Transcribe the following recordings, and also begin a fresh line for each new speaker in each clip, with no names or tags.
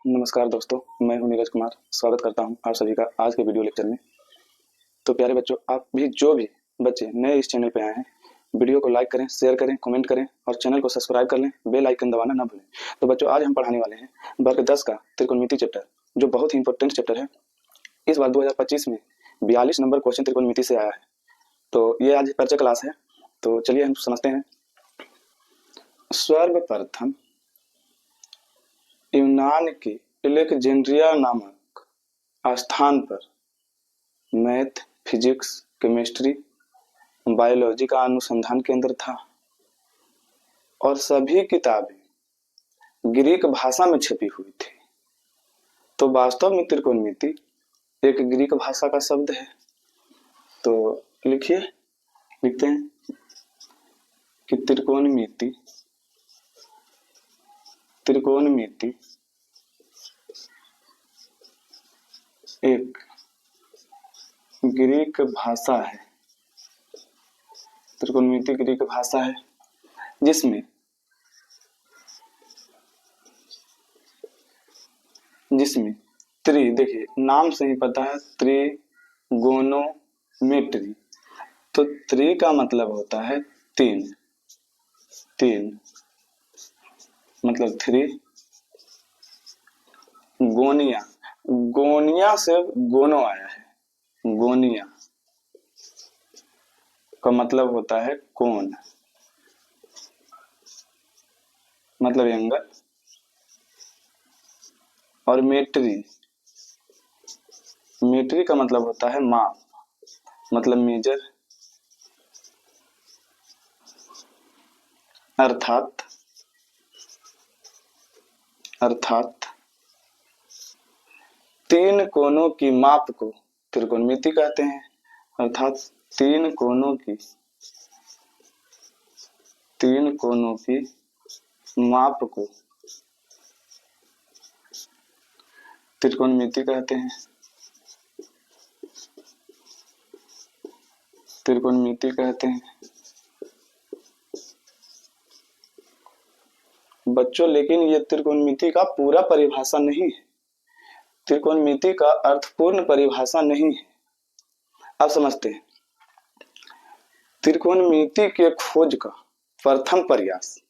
नमस्कार दोस्तों, मैं हूं नीरज कुमार। स्वागत करता हूं आप सभी का आज के वीडियो लेक्चर में। तो प्यारे बच्चों, आप भी जो भी बच्चे नए इस चैनल पे आए हैं, वीडियो को लाइक करें, शेयर करें, कमेंट करें और चैनल को सब्सक्राइब कर लें। बेल आइकन दबाना ना भूलें। तो बच्चों, आज हम पढ़ाने वाले हैं वर्ग 10 का त्रिकोणमिति चैप्टर, जो बहुत ही इंपॉर्टेंट चैप्टर है। इस बार 2025 में 42 नंबर क्वेश्चन त्रिकोणमिति से आया है। तो ये आज परिचय क्लास है। तो चलिए हम समझते हैं। सर्वप्रथम यूनान के अलेक्जेंड्रिया नामक स्थान पर मैथ, फिजिक्स, केमिस्ट्री, बायोलॉजी का अनुसंधान केंद्र था और सभी किताबें ग्रीक भाषा में छपी हुई थी। तो वास्तव में त्रिकोणमिति एक ग्रीक भाषा का शब्द है। तो लिखते हैं कि त्रिकोणमिति एक ग्रीक भाषा है। त्रिकोणमिति ग्रीक भाषा है जिसमें देखिए नाम से ही पता है, त्रिगोनोमेट्री। तो त्रि का मतलब होता है तीन मतलब थ्री। गोनिया से गोनो आया है। गोनिया का मतलब होता है कोण, मतलब एंगल। और मेट्री का मतलब होता है माप, मतलब मेजर। अर्थात तीन कोनों की माप को त्रिकोणमिति कहते हैं। अर्थात तीन कोनों की माप को त्रिकोणमिति कहते हैं। बच्चों, लेकिन ये त्रिकोणमिति का पूरा परिभाषा नहीं है। त्रिकोणमिति का अर्थपूर्ण परिभाषा नहीं है। अब समझते हैं। त्रिकोणमिति के खोज का प्रथम प्रयास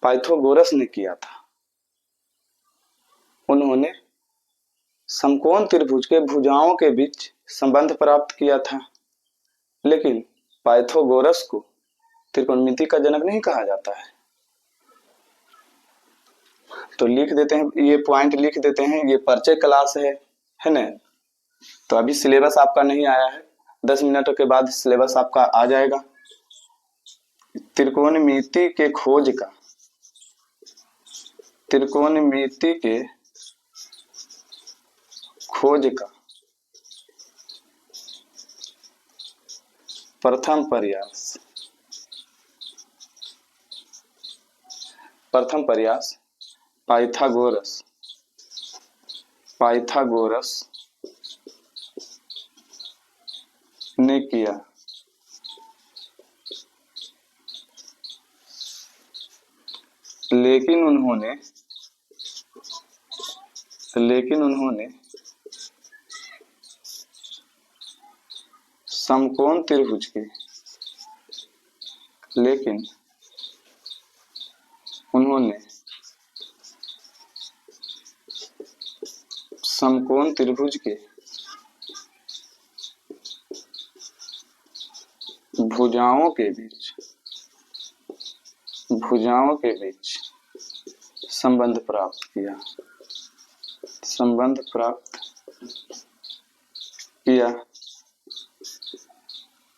पाइथागोरस ने किया था। उन्होंने समकोण त्रिभुज के भुजाओं के बीच संबंध प्राप्त किया था। लेकिन पाइथागोरस को त्रिकोणमिति का जनक नहीं कहा जाता है। तो लिख देते हैं, ये पॉइंट लिख देते हैं। ये परिचय क्लास है ना। तो अभी सिलेबस आपका नहीं आया है, 10 मिनटों के बाद सिलेबस आपका आ जाएगा। त्रिकोणमिति के खोज का प्रथम प्रयास पाइथागोरस ने किया। लेकिन उन्होंने समकोण त्रिभुज के भुजाओं के बीच संबंध प्राप्त किया।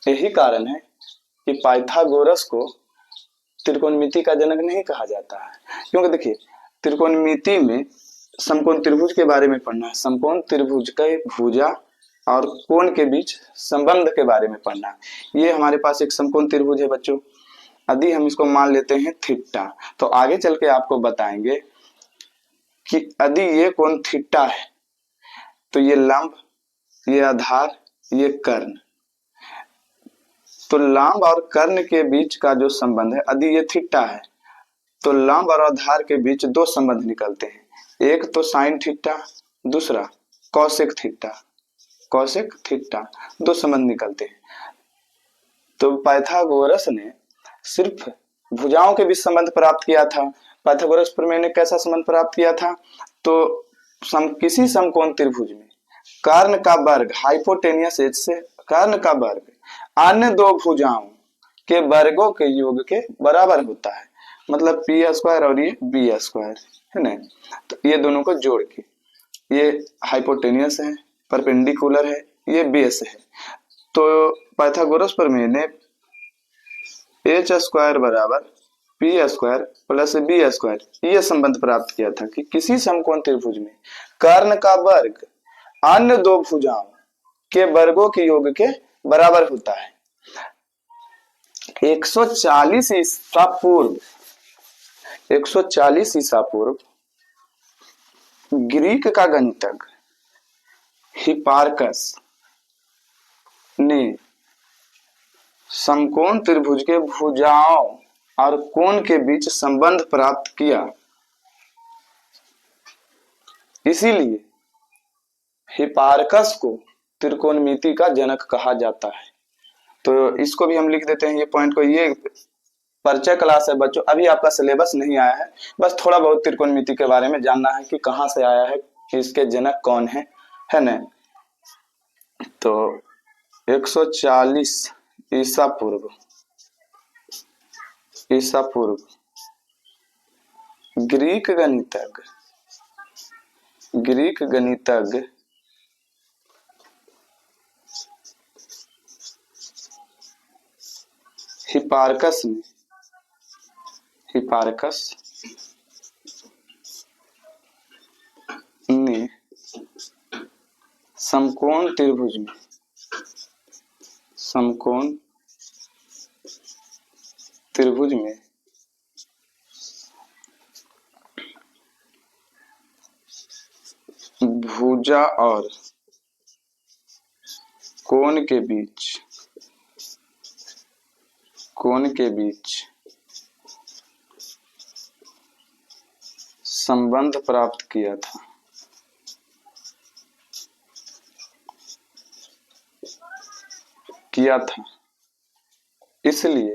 यही कारण है कि पाइथागोरस को त्रिकोणमिति का जनक नहीं कहा जाता है। क्योंकि देखिए, त्रिकोणमिति में समकोण त्रिभुज के बारे में पढ़ना है। समकोण त्रिभुज के भुजा और कोण के बीच संबंध के बारे में पढ़ना है। ये हमारे पास एक समकोण त्रिभुज है बच्चों। यदि हम इसको मान लेते हैं थीटा, तो आगे चल के आपको बताएंगे कि यदि ये कोण थीटा है तो ये लंब, ये आधार, ये कर्ण। तो लंब और कर्ण के बीच का जो संबंध है, यदि ये थीटा है तो लंब और आधार के बीच दो संबंध निकलते हैं। एक तो साइन थीटा, दूसरा कॉसेक थीटा, कॉसेक थीटा, दो संबंध निकलते हैं। तो पाइथागोरस ने सिर्फ भुजाओं के बीच संबंध प्राप्त किया था। पाइथागोरस प्रमेय ने कैसा संबंध प्राप्त किया था? तो किसी समकोण त्रिभुज में कर्ण का वर्ग हाइपोटेनियस एज से कर्ण का वर्ग अन्य दो भुजाओं के वर्गों के योग के बराबर होता है। मतलब पी स्क्वायर और ये बी स्क्वायर है ना। तो ये दोनों को जोड़ के ये हाइपोटेनियस है, परपेंडिकुलर है, ये बेस है। तो पाइथागोरस प्रमेय ने एच स्क्वायर बराबर P square plus B square ये संबंध प्राप्त किया था कि किसी समकोण त्रिभुज में कर्ण का वर्ग अन्य दो भुजाओं के वर्गों के योग के बराबर होता है। 140 ईसा पूर्व 140 ईसा पूर्व ग्रीक का गणितज्ञ हिपार्कस ने समकोण त्रिभुज के भुजाओं और कोण के बीच संबंध प्राप्त किया। इसीलिए हिपार्कस को त्रिकोणमिति का जनक कहा जाता है। तो इसको भी हम लिख देते हैं, ये पॉइंट को। ये परिचय क्लास है बच्चों, अभी आपका सिलेबस नहीं आया है, बस थोड़ा बहुत त्रिकोणमिति के बारे में जानना है कि कहाँ से आया है, कि इसके जनक कौन है ना। तो 140 ईसा पूर्व ग्रीक गणितज्ञ हिपार्कस ने समकोण त्रिभुज में भुजा और कोण के बीच संबंध प्राप्त किया था। इसलिए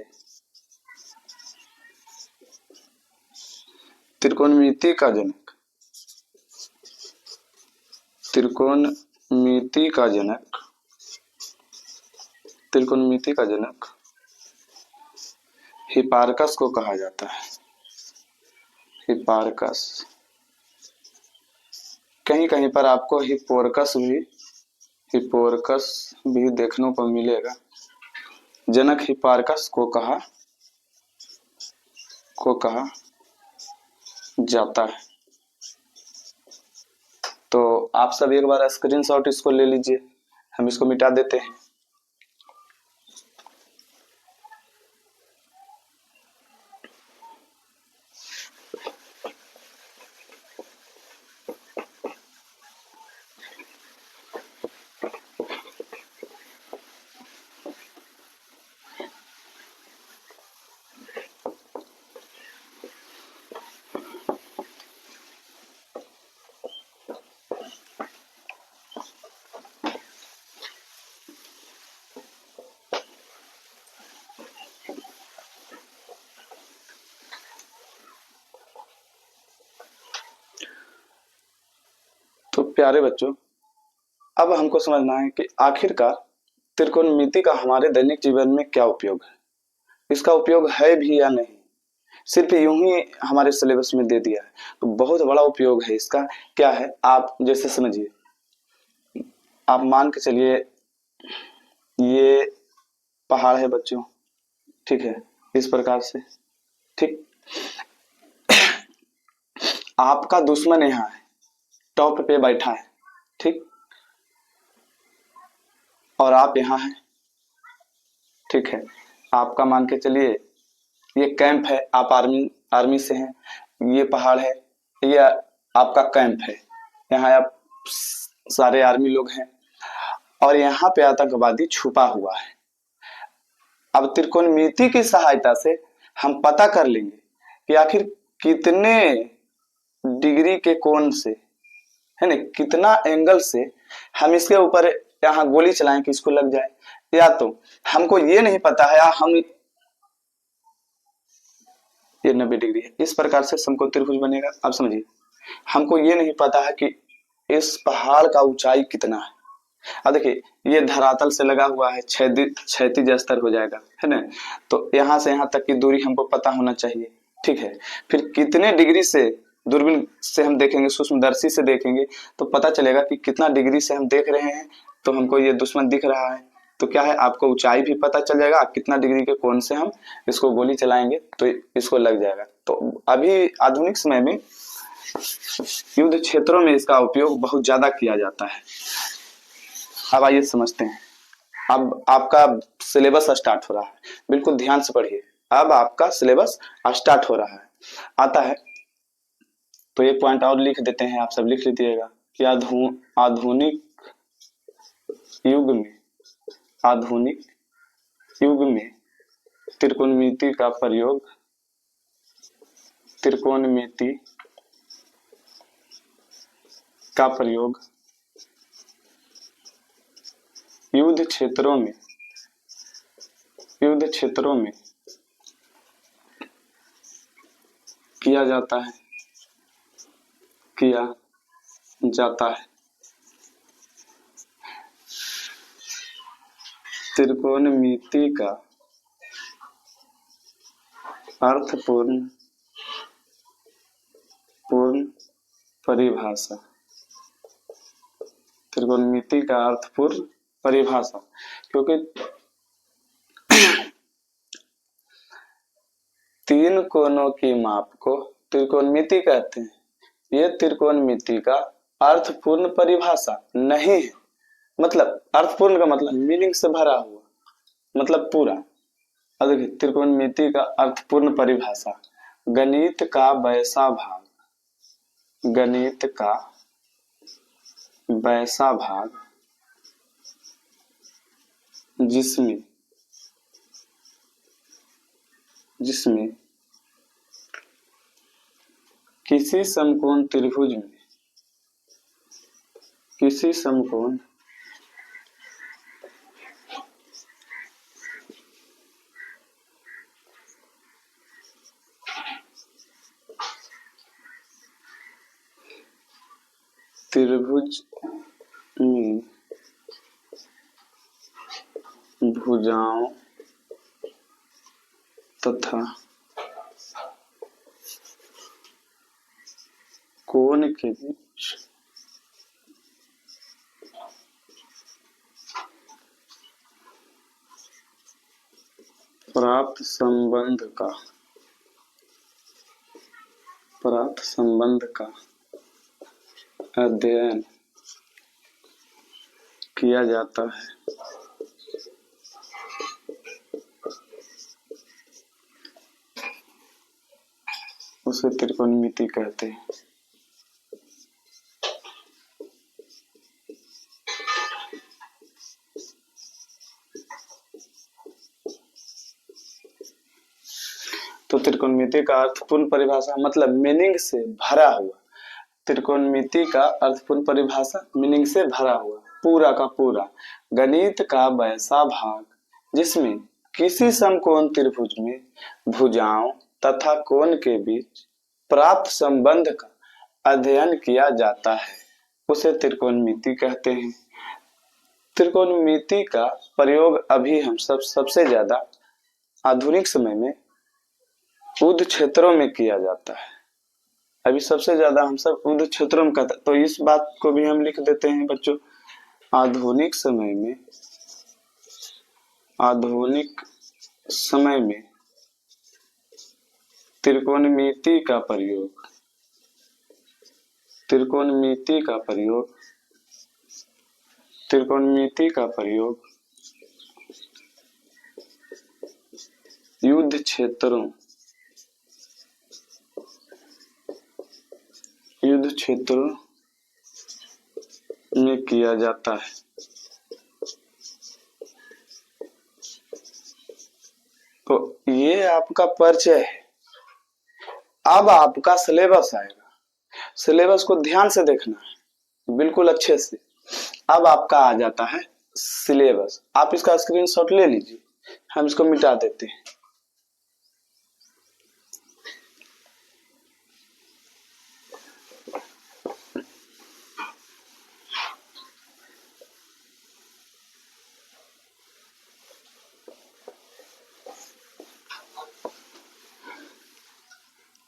त्रिकोणमिति का जनक हिपार्कस को कहा जाता है। हिपार्कस, कहीं कहीं पर आपको हिप्पोरकस भी देखने को मिलेगा। जनक हिपार्कस को कहा जाता है। तो आप सब एक बार स्क्रीनशॉट इसको ले लीजिए, हम इसको मिटा देते हैं। तो प्यारे बच्चों, अब हमको समझना है कि आखिरकार त्रिकोणमिति का हमारे दैनिक जीवन में क्या उपयोग है, इसका उपयोग है भी या नहीं। सिर्फ यूं ही हमारे सिलेबस में दे दिया है, तो बहुत बड़ा उपयोग है इसका। क्या है, आप जैसे समझिए, आप मान के चलिए ये पहाड़ है बच्चों, ठीक है, इस प्रकार से, ठीक। आपका दुश्मन यहाँ है, टॉप पे बैठा है, ठीक, और आप यहाँ हैं, ठीक है। आपका मान के चलिए ये कैंप है, आप आर्मी से हैं, ये पहाड़ है, ये आपका कैंप है, यहाँ आप सारे आर्मी लोग हैं, और यहाँ पे आतंकवादी छुपा हुआ है। अब त्रिकोणमिति की सहायता से हम पता कर लेंगे कि आखिर कितने डिग्री के कोण से, है ना, कितना एंगल से हम इसके ऊपर यहाँ गोली चलाएं कि इसको लग जाए। या तो हमको ये नहीं पता है, या हम ये 90 डिग्री है, इस प्रकार से समकोण त्रिभुज बनेगा। अब समझिए, हमको ये नहीं पता है कि इस पहाड़ का ऊंचाई कितना है। अब देखिए, ये धरातल से लगा हुआ है, क्षैतिज स्तर हो जाएगा, है ना। तो यहाँ से यहाँ तक की दूरी हमको पता होना चाहिए, ठीक है। फिर कितने डिग्री से दूरबीन से हम देखेंगे, सूक्ष्मदर्शी से देखेंगे, तो पता चलेगा कि कितना डिग्री से हम देख रहे हैं। तो हमको ये दुश्मन दिख रहा है, तो क्या है, आपको ऊंचाई भी पता चल जाएगा, कितना डिग्री के कोण से हम इसको गोली चलाएंगे तो इसको लग जाएगा। तो अभी आधुनिक समय में युद्ध क्षेत्रों में इसका उपयोग बहुत ज्यादा किया जाता है। अब आइए समझते हैं। अब आपका सिलेबस स्टार्ट हो रहा है, बिल्कुल ध्यान से पढ़िए। अब आपका सिलेबस स्टार्ट हो रहा है, आता है। तो एक पॉइंट और लिख देते हैं, आप सब लिख लीजिएगा कि आधुनिक युग में त्रिकोणमिति का प्रयोग युद्ध क्षेत्रों में किया जाता है त्रिकोणमिति का अर्थपूर्ण परिभाषा, त्रिकोणमिति का अर्थपूर्ण परिभाषा, क्योंकि तीन कोणों की माप को त्रिकोणमिति कहते हैं। ये त्रिकोणमिति का अर्थपूर्ण परिभाषा नहीं है। मतलब अर्थपूर्ण का मतलब मीनिंग से भरा हुआ, मतलब पूरा। अब देखिए, त्रिकोणमिति का अर्थपूर्ण परिभाषा, गणित का वैसा भाग जिसमें किसी समकोण त्रिभुज में भुजाओं तथा कोण के बीच प्राप्त संबंध का अध्ययन किया जाता है। उसे त्रिकोणमिति कहते हैं। तो त्रिकोणमिति का अर्थपूर्ण परिभाषा मतलब मीनिंग से भरा हुआ। त्रिकोणमिति का अर्थपूर्ण परिभाषा मीनिंग से भरा हुआ, पूरा का पूरा। गणित का वैसा भाग जिसमें किसी समकोण त्रिभुज में भुजाओं तथा कोण के बीच प्राप्त संबंध का अध्ययन किया जाता है, उसे त्रिकोणमिति कहते हैं। त्रिकोणमिति का प्रयोग अभी हम सबसे ज्यादा आधुनिक समय में युद्ध क्षेत्रों में किया जाता है। अभी सबसे ज्यादा हम सब युद्ध क्षेत्रों में करते हैं। तो इस बात को भी हम लिख देते हैं बच्चों, आधुनिक समय में त्रिकोणमिति का प्रयोग युद्ध क्षेत्रों में किया जाता है। तो ये आपका परिचय है। अब आपका सिलेबस आएगा। सिलेबस को ध्यान से देखना है, बिल्कुल अच्छे से। अब आपका आ जाता है सिलेबस। आप इसका स्क्रीनशॉट ले लीजिए, हम इसको मिटा देते हैं।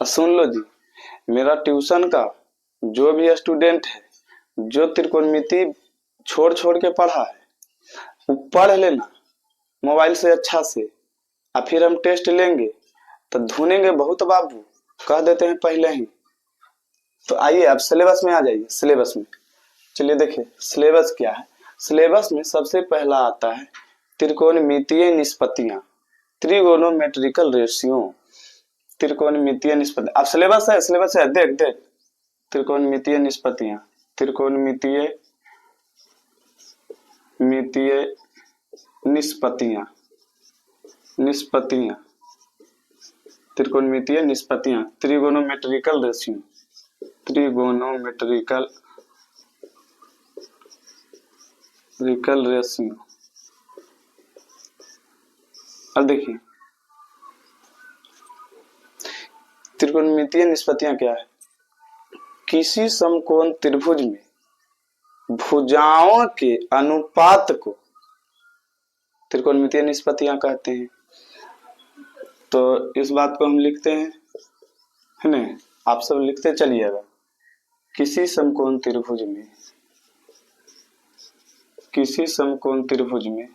सुन लो जी, मेरा ट्यूशन का जो भी स्टूडेंट है, जो त्रिकोणमिति छोड़ छोड़ के पढ़ा है, वो पढ़ लेना मोबाइल से अच्छा से। और फिर हम टेस्ट लेंगे तो ढूंढेंगे बहुत बाबू, कह देते हैं पहले ही। तो आइए अब सिलेबस में आ जाइए। सिलेबस में चलिए देखिए सिलेबस क्या है। सिलेबस में सबसे पहला आता है त्रिकोणमितीय निष्पत्तियां, ट्रिगोनोमेट्रिकल रेशियो। त्रिकोणमितीय निष्पत्ति, अब सिलेबस है, देख देख। त्रिकोणमितीय निष्पत्तियां, त्रिकोणमितीय मितीय निष्पत्तियां, निष्पत्तियां, त्रिकोणमितीय निष्पत्तियां, ट्रिगोनोमेट्रिकल रेशियो, ट्रिगोनोमेट्रिकल रेशियो। अब देखिए त्रिकोणमितीय निष्पत्तियां क्या है। किसी समकोण त्रिभुज में भुजाओं के अनुपात को त्रिकोणमितीय निष्पत्तियां कहते हैं। तो इस बात को हम लिखते हैं, है ना, आप सब लिखते चलिएगा। किसी समकोण त्रिभुज में, किसी समकोण त्रिभुज में,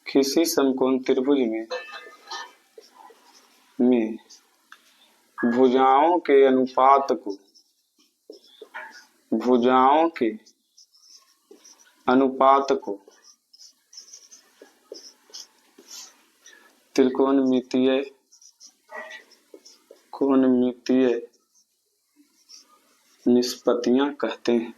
किसी समकोण त्रिभुज में भुजाओं के अनुपात को, भुजाओं के अनुपात को त्रिकोणमितीय निष्पत्तियां कहते हैं।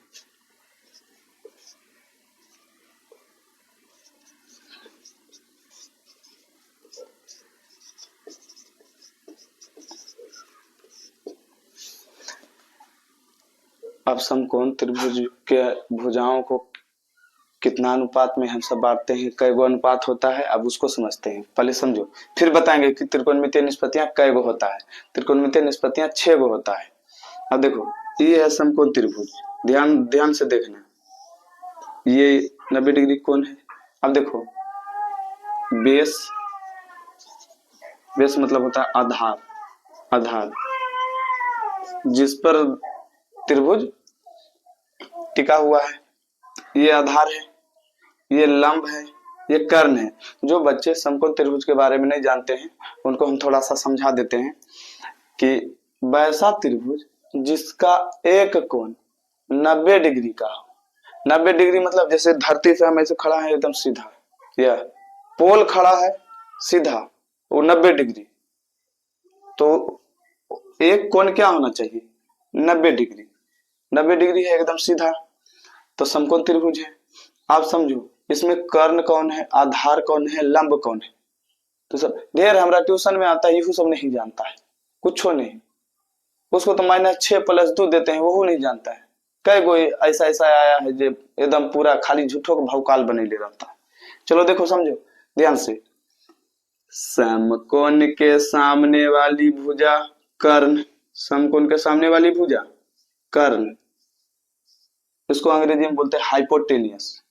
अब समकोण त्रिभुज के भुजाओं को कितना अनुपात में हम सब बांटते हैं, कई गो अनुपात होता है, अब उसको समझते हैं। पहले समझो, फिर बताएंगे कि त्रिकोणमितीय निष्पत्तियां कई गो होता है। त्रिकोणमितीय निष्पत्तियां 6 गो होता है। अब देखो ये है समकोण त्रिभुज, ध्यान ध्यान से देखना, ये 90 डिग्री कोण है। अब देखो बेस, बेस मतलब होता है आधार, आधार जिस पर त्रिभुज टिका हुआ है, ये आधार है, ये लंब है, ये कर्ण है। जो बच्चे समकोण त्रिभुज के बारे में नहीं जानते हैं उनको हम थोड़ा सा समझा देते हैं कि वैसा त्रिभुज जिसका एक कोण 90 डिग्री का हो। 90 डिग्री मतलब जैसे धरती से हम ऐसे खड़ा है एकदम सीधा, या पोल खड़ा है सीधा, वो 90 डिग्री। तो एक कोण क्या होना चाहिए, 90 डिग्री। 90 डिग्री है एकदम सीधा, तो समकोण त्रिभुज है। आप समझो इसमें कर्ण कौन है, आधार कौन है, लंब कौन है। तो सब ढेर हमारा ट्यूशन में आता है, यही सब नहीं जानता है, कुछ नहीं। उसको तो -6+2 देते हैं, वो नहीं जानता है। कई गो ऐसा ऐसा आया है जो एकदम पूरा खाली झूठों का भौकाल बने ले रहता है। चलो देखो समझो ध्यान से। समकोण के सामने वाली भुजा कर्ण, समकोण के सामने वाली भुजा कर्ण, इसको अंग्रेजी में बोलते हैं हाइपोटेनियस,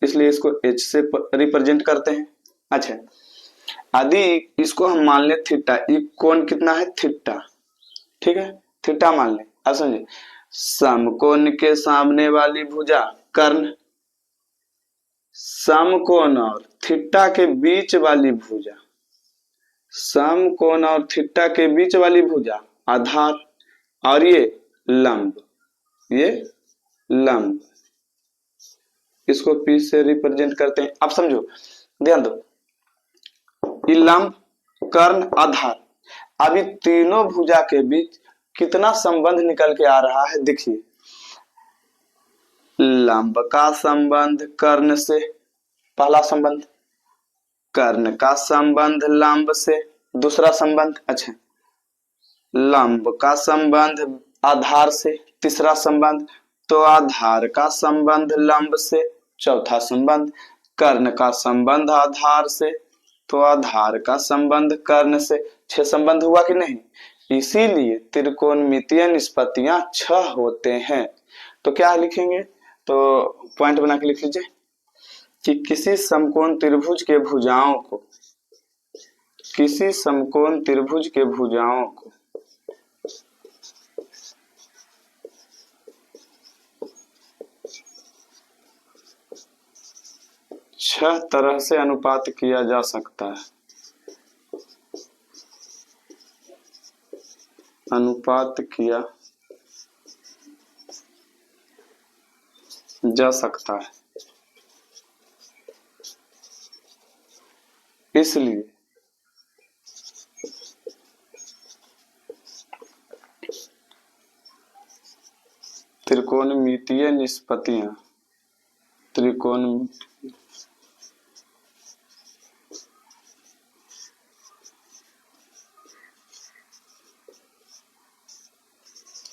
इसलिए इसको H से रिप्रेजेंट करते हैं। अच्छा, यदि इसको हम मान ले थीटा, ये कोण कितना है थीटा, ठीक है, थीटा मान ले। अब समझे, समकोण के सामने वाली भुजा कर्ण, समकोण और थीटा के बीच वाली भुजा, समकोण और थीटा के बीच वाली भुजा आधार, और ये लंब, ये लंब, इसको P से रिप्रेजेंट करते हैं। अब समझो ध्यान दो, ये लंब, कर्ण, आधार, अभी तीनों भुजा के बीच कितना संबंध निकल के आ रहा है देखिए। लंब का संबंध कर्ण से, पहला संबंध, कर्ण का संबंध लंब से, दूसरा संबंध। अच्छा, लंब का संबंध आधार से, तीसरा संबंध, तो आधार का संबंध लंब से, चौथा संबंध, कर्ण का संबंध आधार से, तो आधार का संबंध कर्ण से। 6 संबंध हुआ कि नहीं? इसीलिए त्रिकोणमितीय निष्पत्तियां 6 होते हैं। तो क्या लिखेंगे? तो पॉइंट बना के लिख लीजिए कि किसी समकोण त्रिभुज के भुजाओं को, किसी समकोण त्रिभुज के भुजाओं को 6 तरह से अनुपात किया जा सकता है, अनुपात किया जा सकता है। इसलिए त्रिकोणमितीय निष्पत्तियां, त्रिकोण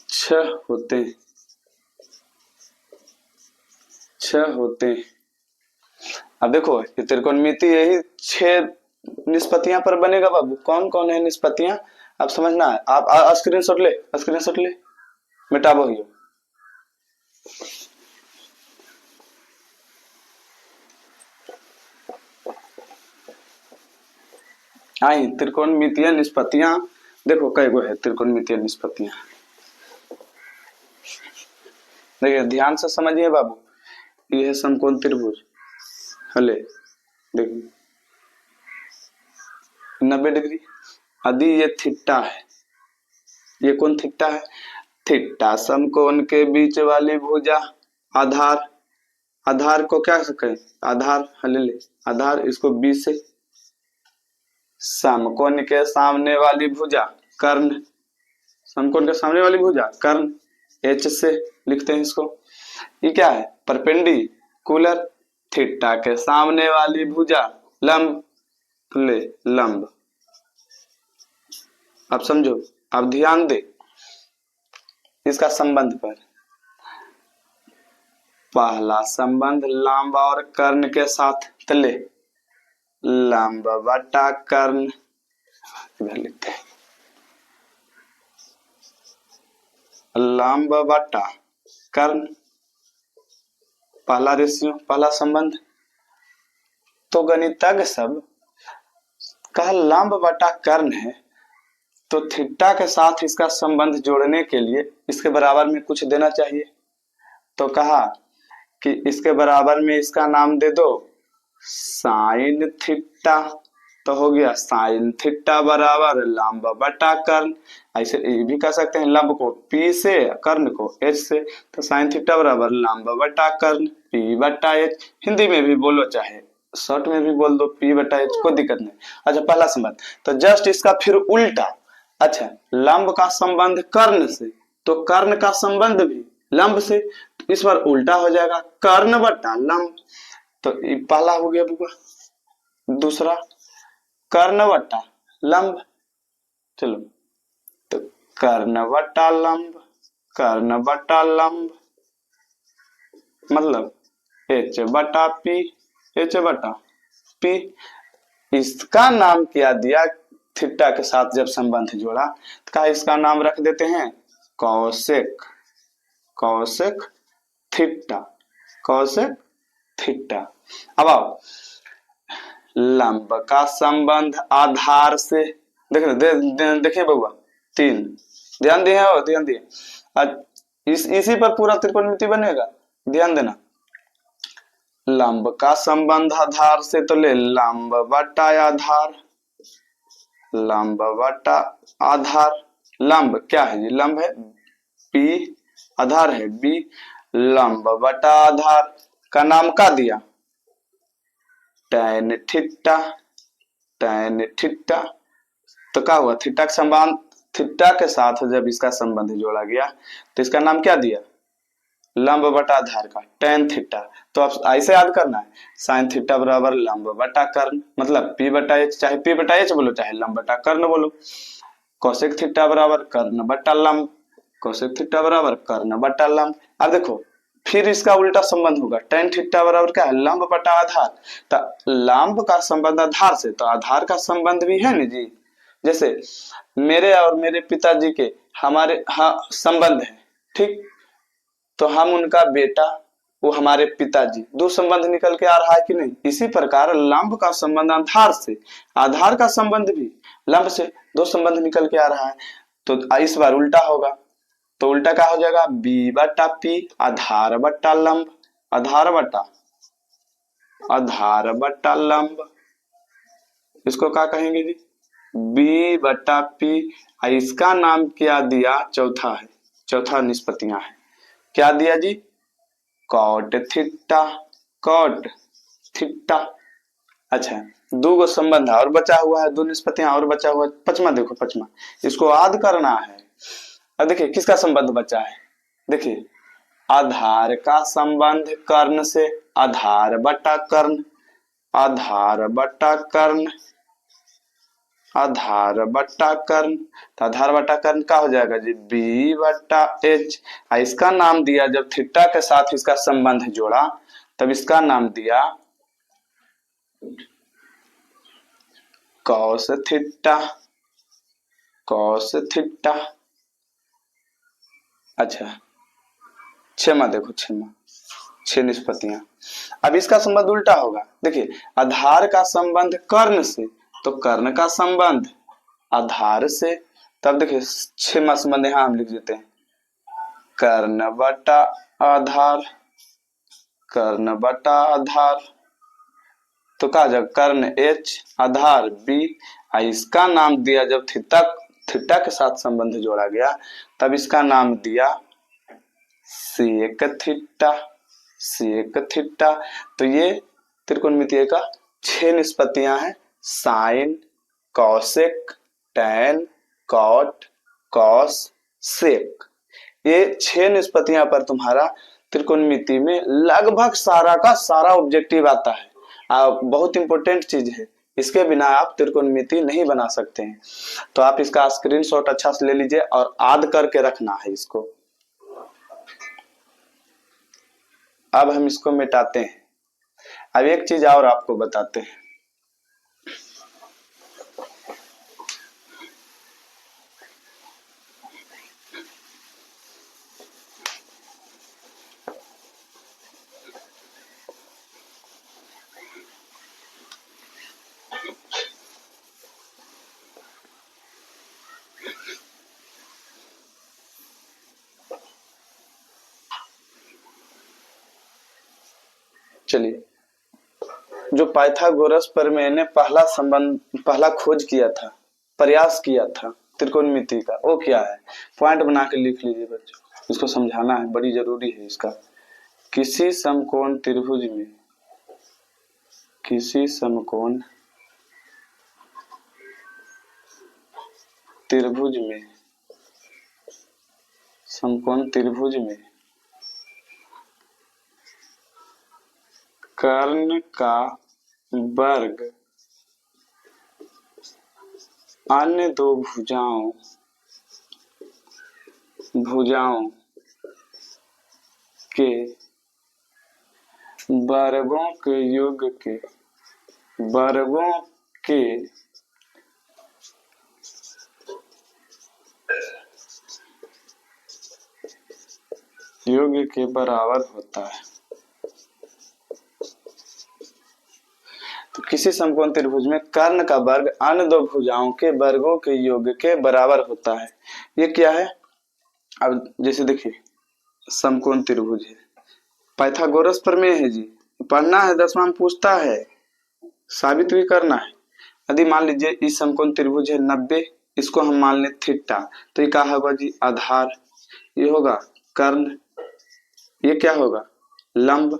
6 होते हैं, 6 होते हैं। अब देखो ये त्रिकोणमिति यही 6 निष्पत्तियां पर बनेगा बाबू। कौन कौन है निष्पत्तियां? आप समझना है। आप स्क्रीनशॉट ले, स्क्रीनशॉट ले, मिटाबो ही। आई त्रिकोणमितीय निष्पत्तियां, देखो कई गो है त्रिकोणमितीय निष्पत्तियां। देखिए ध्यान से समझिए बाबू, ये है समकोण त्रिभुज, हले देखिए 90 डिग्री। यदि ये थीटा है, ये कौन थीटा है? थीटा समकोण के बीच वाली भुजा आधार, आधार को क्या कहें? आधार, हले ले आधार, इसको बी से। समकोण के सामने वाली भुजा कर्ण, समकोण के सामने वाली भुजा कर्ण, एच से लिखते हैं इसको। ये क्या है? परपेंडिकुलर। थीटा के सामने वाली भुजा लंब, ले लंब। अब समझो, अब ध्यान दे इसका संबंध पर। पहला संबंध लंब और कर्ण के साथ, तले लंब बटा कर्ण, इधर लिखते हैं लंब बटा कर्ण, पहला रेशियो, पहला संबंध। तो गणितज्ञ सब कहा लंब बटा कर्ण है, तो थीटा के साथ इसका संबंध जोड़ने के लिए इसके बराबर में कुछ देना चाहिए। तो कहा कि इसके बराबर में इसका नाम दे दो साइन थीटा। तो हो गया साइन थीटा बराबर लंब बटा कर्ण। ऐसे ये भी कह सकते हैं लंब को P से, कर्ण को H से। तो साइन थीटा बराबर लंब बटा कर्ण P बटा H। हिंदी में भी बोलो, चाहे शॉर्ट में भी बोल दो, P बटा H, कोई दिक्कत नहीं। अच्छा पहला संबंध, तो जस्ट इसका फिर उल्टा। अच्छा लंब का संबंध कर्ण से, तो कर्ण का संबंध भी लंब से, तो इस बार उल्टा हो जाएगा कर्ण बटा लंब। तो ये पहला हो गया बुआ। दूसरा कर्ण बटा लंब, चलो तो कर्ण बटा लंब, कर्ण बटा लंब मतलब H बटा P, H बटा P। इसका नाम क्या दिया? थीटा के साथ जब संबंध जोड़ा तो क्या इसका नाम रख देते हैं कौशिक, कौशिक थीटा, कौशिक थीटा। अब आओ लंब का संबंध आधार से, देखिए बउआ 3, ध्यान दिए हो, ध्यान दिए। इसी पर पूरा त्रिकोणमिति बनेगा, ध्यान देना। लंब का संबंध आधार से, तो ले लंब बटा आधार, लंब बटा आधार। लंब क्या है? ये लंब है P, आधार है B। लंब बटा आधार का नाम का दिया tan थीटा, tan थीटा। तो क्या हुआ? थीटा का संबंध, थीटा के साथ जब इसका संबंध जोड़ा गया तो इसका नाम क्या दिया? लंब बटा आधार का tan थीटा। तो अब ऐसे याद करना है, साइन थीटा बराबर लंब बटा कर्ण, मतलब P बटा H, चाहे P बटा H बोलो चाहे लंब बटा कर्ण बोलो। कोसेक थीटा बराबर कर्ण बट्टा लंब, कोसेक थीटा बराबर कर्ण बट्टा लंब। अब देखो फिर इसका उल्टा संबंध होगा, टेन थीटा बराबर क्या है, लंब बटा आधार। तो लंब का संबंध आधार से, तो आधार का संबंध भी है ना जी। जैसे मेरे और मेरे पिताजी के हमारे संबंध है, ठीक, तो हम उनका बेटा, वो हमारे पिताजी, दो संबंध निकल के आ रहा है कि नहीं। इसी प्रकार लंब का संबंध आधार से, आधार का संबंध भी लंब से, दो संबंध निकल के आ रहा है। तो इस बार उल्टा होगा, तो उल्टा क्या हो जाएगा, बी बटा पी आधार बट्टा लंब, आधार बट्टा लंब, इसको क्या कहेंगे जी, बी बटा पी। इसका नाम क्या दिया, चौथा है, चौथा निष्पत्तियां है, क्या दिया जी, कॉट थीटा, कॉट थीटा। अच्छा दो गो संबंध और बचा हुआ है, दो निष्पत्तियां और बचा हुआ है। पचमा देखो, पचमा इसको याद करना है। अब देखिए किसका संबंध बचा है, देखिए आधार का संबंध कर्ण से, आधार बटा कर्ण, आधार बटा कर्ण, आधार बट्टा कर्ण। तो आधार बट्टा कर्ण का हो जाएगा जी, बी बट्टा एच। इसका नाम दिया, जब थीटा के साथ इसका संबंध जोड़ा तब इसका नाम दिया कॉस थीटा, कॉस थीटा। अच्छा छेमा देखो, छेमा, छह निष्पत्तियां। अब इसका संबंध उल्टा होगा, देखिए आधार का संबंध कर्ण से, तो कर्ण का संबंध आधार से। तब देखिए छेमा संबंध यहां हम लिख देते हैं, कर्ण बटा आधार, कर्ण बटा आधार। तो कहा जाएगा कर्ण एच, आधार बी। इसका नाम दिया, जब थीटा, थीटा के साथ संबंध जोड़ा गया तब इसका नाम दिया सेक थीटा, सेक थीटा। तो ये त्रिकोणमितीय का छह निष्पत्तियां हैं, sine, cosec, tan, cot, cos, sec. ये छह निष्पत्तियां पर तुम्हारा त्रिकोणमिति में लगभग सारा का सारा ऑब्जेक्टिव आता है। बहुत इंपॉर्टेंट चीज है, इसके बिना आप त्रिकोणमिति नहीं बना सकते हैं। तो आप इसका स्क्रीनशॉट अच्छा से ले लीजिए और याद करके रखना है इसको। अब हम इसको मिटाते हैं। अब एक चीज और आपको बताते हैं, चलिए जो पाइथागोरस पर मैंने पहला खोज किया था, प्रयास किया था त्रिकोणमिति का, वो क्या है, पॉइंट बना के लिख लीजिए बच्चों, इसको समझाना है, बड़ी जरूरी है इसका। किसी समकोण त्रिभुज में, किसी समकोण त्रिभुज में, समकोण त्रिभुज में कर्ण का वर्ग अन्य दो भुजाओं के वर्गों के योग के योग के बराबर होता है। तो किसी समकोण त्रिभुज में कर्ण का वर्ग अन्य दो भुजाओं के वर्गों के योग के बराबर होता है। ये क्या है, अब जैसे देखिए समकोण त्रिभुज है, पाइथागोरस प्रमेय है जी, पढ़ना है, 10वां में पूछता है, साबित भी करना है। यदि मान लीजिए इस समकोण त्रिभुज है 90, इसको हम मान ले थीटा, तो ये क्या होगा जी, आधार, ये होगा कर्ण, ये क्या होगा, लंब।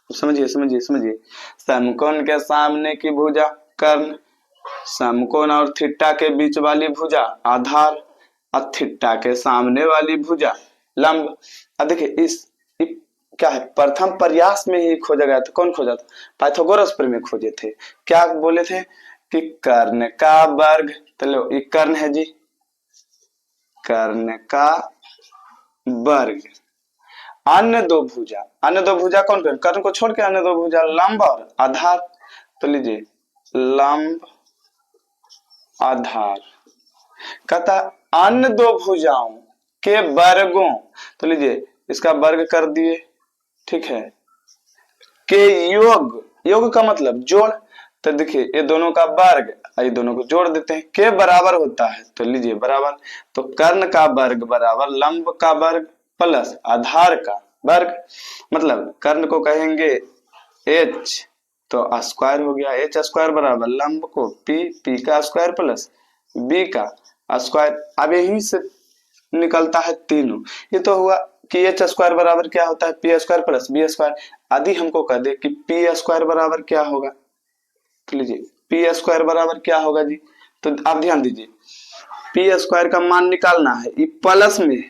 समझिए समझिए समझिए, समकोण के सामने की भुजा कर्ण, समकोण और थीटा के बीच वाली भुजा आधार, और थीटा के सामने वाली भुजा लंब। अब देखिए इस क्या है, प्रथम प्रयास में ही खोजा गया था। कौन खोजा था, पाइथागोरस प्रमेय खोजे थे। क्या बोले थे कि कर्ण का वर्ग, तो लो ये कर्ण है जी, कर्ण का वर्ग। अन्य दो भुजा, अन्य दो भुजा कौन कौन, कर्ण को छोड़ के अन्य दो भुजा लंब और आधार। तो लीजिए लंब आधार। कहता अन्य दो भुजाओं के वर्गों, तो लीजिए इसका वर्ग कर दिए, ठीक है, के योग, योग का मतलब जोड़। तो देखिए ये दोनों का वर्ग, ये दोनों को जोड़ देते हैं, के बराबर होता है, तो लीजिए बराबर, तो कर्ण का वर्ग बराबर लंब का वर्ग प्लस आधार का वर्ग, मतलब कर्ण को कहेंगे h, तो स्क्वायर हो गया, h स्क्वायर बराबर लंब को p का स्क्वायर प्लस b का स्क्वायर। अब यहीं से निकलता है तीनों, ये तो हुआ कि h स्क्वायर बराबर क्या होता है, p square plus b square. आदि हमको कह दे कि p स्क्वायर बराबर क्या होगा, तो लीजिए p स्क्वायर बराबर क्या होगा जी, तो आप ध्यान दीजिए p स्क्वायर का मान निकालना है, ये प्लस में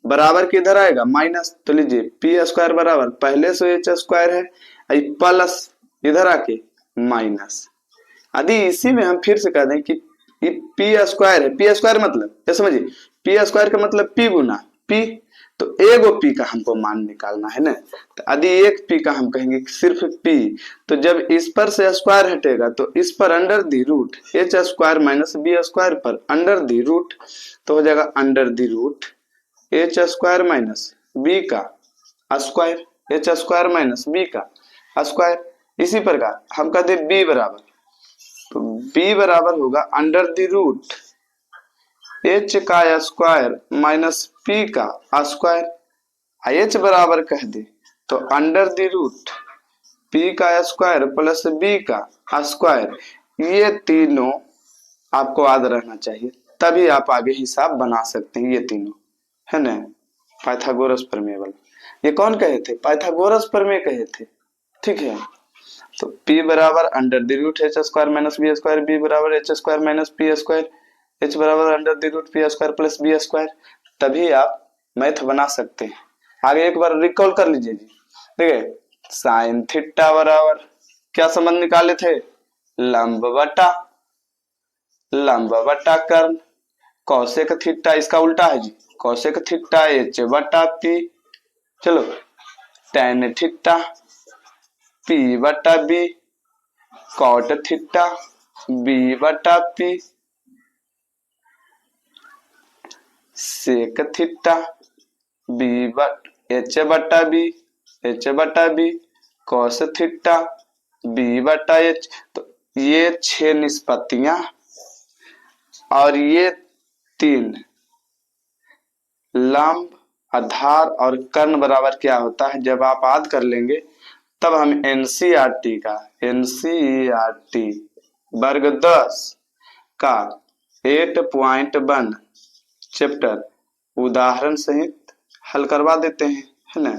बराबर किधर आएगा माइनस, तो लीजिए p स्क्वायर बराबर पहले से h स्क्वायर है, ये प्लस इधर आके माइनस। यदि इसी में हम फिर से कह दें कि ये p स्क्वायर है, p स्क्वायर मतलब ये समझिए p स्क्वायर का मतलब p गुना p, तो एगो p का हमको मान निकालना है ना, तो यदि एक p का हम कहेंगे सिर्फ p, तो जब इस पर से स्क्वायर हटेगा तो इस पर under the root h square minus b square पर अंडर दी रूट, तो हो जाएगा under the root h square minus b का square, h square minus b का स्क्वायर। इसी प्रकार हम कहते हैं b बराबर, तो b बराबर होगा अंडर दी रूट h का स्क्वायर माइनस p का स्क्वायर। h बराबर कह दे तो अंडर दी रूट p का स्क्वायर प्लस b का स्क्वायर। ये तीनों आपको याद रहना चाहिए, तभी आप आगे हिसाब बना सकते हैं, ये तीनों है ना, पाइथागोरस प्रमेय वाला। ये कौन कहे थे, पाइथागोरस प्रमेय कहे थे, ठीक है। तो p बराबर under the root h square minus b square, b बराबर h square minus p square, h बराबर under the root p square plus b square, तभी आप मैथ बना सकते हैं। आगे एक बार रिकॉल कर लीजिए जी, देखिए साइन थीटा बराबर क्या संबंध निकाले थे, लंब बटा कर्ण, कौसेक थीटा इसका उल्टा है जी, कौसेक थीटा h बटा p, चलो tan थीटा p बटा b, कॉट थीटा b बटा p, sec theta b but h बटा b, कॉस थीटा b बटा h। तो ये 6 निष्पत्तियां और ये 3 लंब आधार और कर्ण बराबर क्या होता है, जब आप याद कर लेंगे तब हम एनसीईआरटी वर्ग 10 का 8.1 चैप्टर उदाहरण सहित हल करवा देते हैं, है ना।